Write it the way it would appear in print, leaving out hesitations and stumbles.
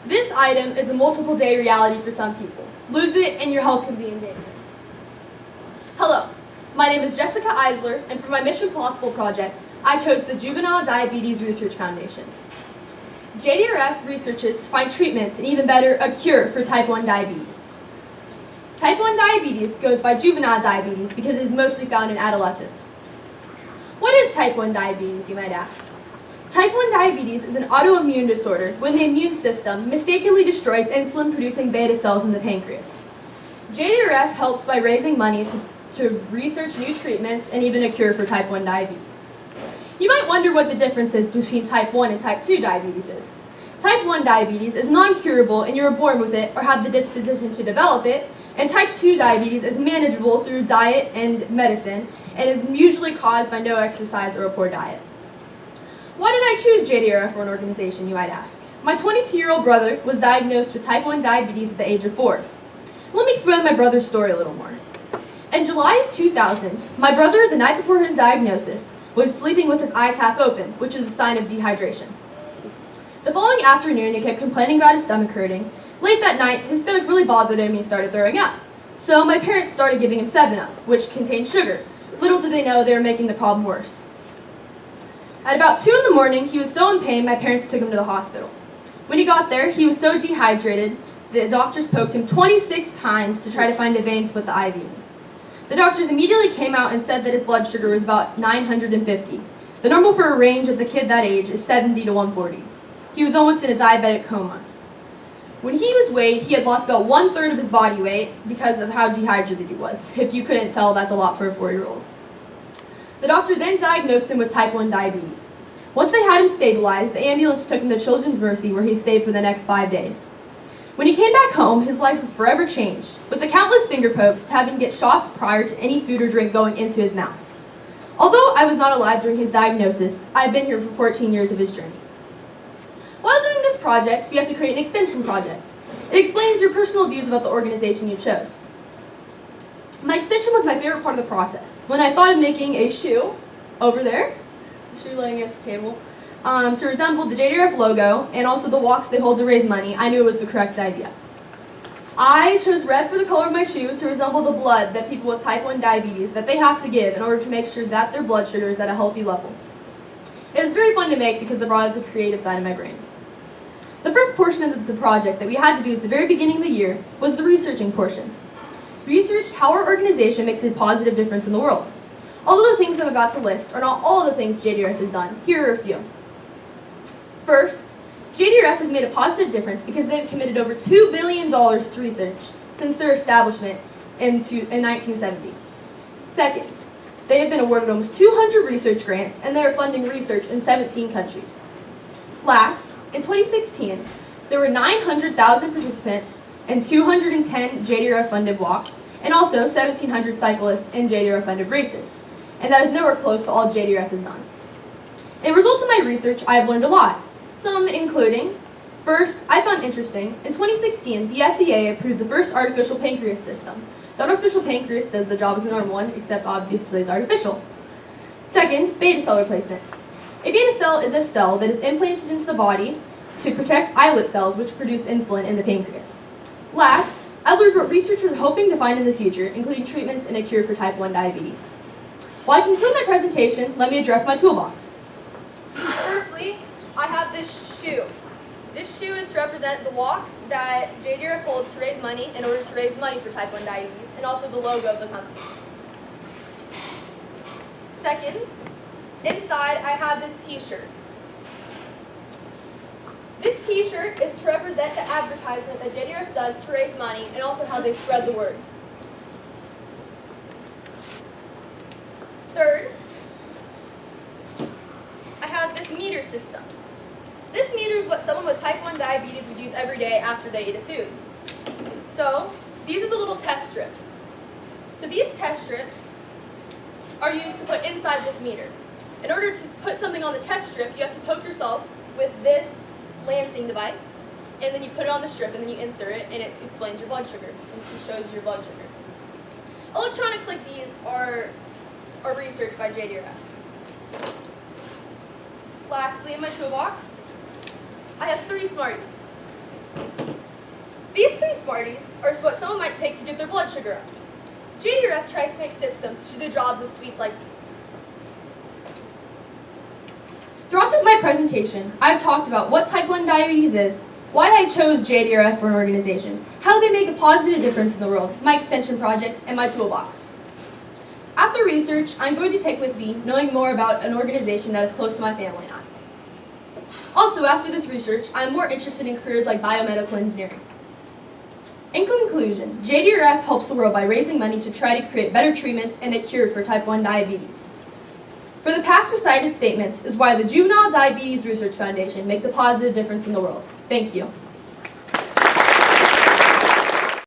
This item is a multiple day reality for some people. Lose it and your health can be in danger. Hello, my name is Jessica Eisler, and for my Mission Possible project, I chose the Juvenile Diabetes Research Foundation. JDRF researches to find treatments and even better, a cure for type 1 diabetes. Type 1 diabetes goes by juvenile diabetes because it is mostly found in adolescents. What is type 1 diabetes, you might ask? Type 1 diabetes is an autoimmune disorder when the immune system mistakenly destroys insulin-producing beta cells in the pancreas. JDRF helps by raising money to research new treatments and even a cure for type 1 diabetes. You might wonder what the difference is between type 1 and type 2 diabetes is. Type 1 diabetes is non-curable and you are born with it or have the disposition to develop it, and type 2 diabetes is manageable through diet and medicine and is usually caused by no exercise or a poor diet. Why did I choose JDRF for an organization, you might ask? My 22-year-old brother was diagnosed with type 1 diabetes at the age of 4. Let me explain my brother's story a little more. In July of 2000, my brother, the night before his diagnosis, was sleeping with his eyes half open, which is a sign of dehydration. The following afternoon, he kept complaining about his stomach hurting. Late that night, his stomach really bothered him and he started throwing up. So my parents started giving him 7-Up, which contained sugar. Little did they know they were making the problem worse. At about 2 in the morning, he was so in pain, my parents took him to the hospital. When he got there, he was so dehydrated, the doctors poked him 26 times to try to find a vein to put the IV in. The doctors immediately came out and said that his blood sugar was about 950. The normal for a range of the kid that age is 70 to 140. He was almost in a diabetic coma. When he was weighed, he had lost about 1/3 of his body weight because of how dehydrated he was. If you couldn't tell, that's a lot for a 4-year-old. The doctor then diagnosed him with type 1 diabetes. Once they had him stabilized, the ambulance took him to Children's Mercy where he stayed for the next 5 days. When he came back home, his life was forever changed, with the countless finger pokes to having to get shots prior to any food or drink going into his mouth. Although I was not alive during his diagnosis, I have been here for 14 years of his journey. While doing this project, we have to create an extension project. It explains your personal views about the organization you chose. My extension was my favorite part of the process. When I thought of making a shoe, over there, the shoe laying at the table, to resemble the JDRF logo and also the walks they hold to raise money, I knew it was the correct idea. I chose red for the color of my shoe to resemble the blood that people with type 1 diabetes that they have to give in order to make sure that their blood sugar is at a healthy level. It was very fun to make because it brought out the creative side of my brain. The first portion of the project that we had to do at the very beginning of the year was the researching portion. We researched how our organization makes a positive difference in the world. Although the things I'm about to list are not all the things JDRF has done, here are a few. First, JDRF has made a positive difference because they have committed over $2 billion to research since their establishment in 1970. Second, they have been awarded almost 200 research grants and they are funding research in 17 countries. Last, in 2016, there were 900,000 participants and 210 JDRF-funded walks, and also 1,700 cyclists in JDRF-funded races. And that is nowhere close to all JDRF has done. In result of my research, I have learned a lot. Some including, first, I found interesting, in 2016, the FDA approved the first artificial pancreas system. The artificial pancreas does the job as a normal one, except obviously it's artificial. Second, beta cell replacement. A beta cell is a cell that is implanted into the body to protect islet cells which produce insulin in the pancreas. Last, I learned what researchers are hoping to find in the future, including treatments and a cure for type 1 diabetes. While I conclude my presentation, let me address my toolbox. Firstly, I have this shoe. This shoe is to represent the walks that JDRF holds to raise money in order to raise money for type 1 diabetes, and also the logo of the company. Second, inside I have this t-shirt. This t-shirt is to represent the advertisement that JDRF does to raise money and also how they spread the word. Third, I have this meter system. This meter is what someone with type 1 diabetes would use every day after they eat a food. So, these are the little test strips. So these test strips are used to put inside this meter. In order to put something on the test strip, you have to poke yourself with this lancing device, and then you put it on the strip, and then you insert it, and it explains your blood sugar, and shows you your blood sugar. Electronics like these are researched by JDRF. Lastly, in my toolbox, I have 3 Smarties. These 3 Smarties are what someone might take to get their blood sugar up. JDRF tries to make systems to do the jobs of sweets like these. Throughout my presentation, I've talked about what type 1 diabetes is, why I chose JDRF for an organization, how they make a positive difference in the world, my extension project, and my toolbox. After research, I'm going to take with me knowing more about an organization that is close to my family and I. Also, after this research, I'm more interested in careers like biomedical engineering. In conclusion, JDRF helps the world by raising money to try to create better treatments and a cure for type 1 diabetes. For the past recited statements is why the Juvenile Diabetes Research Foundation makes a positive difference in the world. Thank you.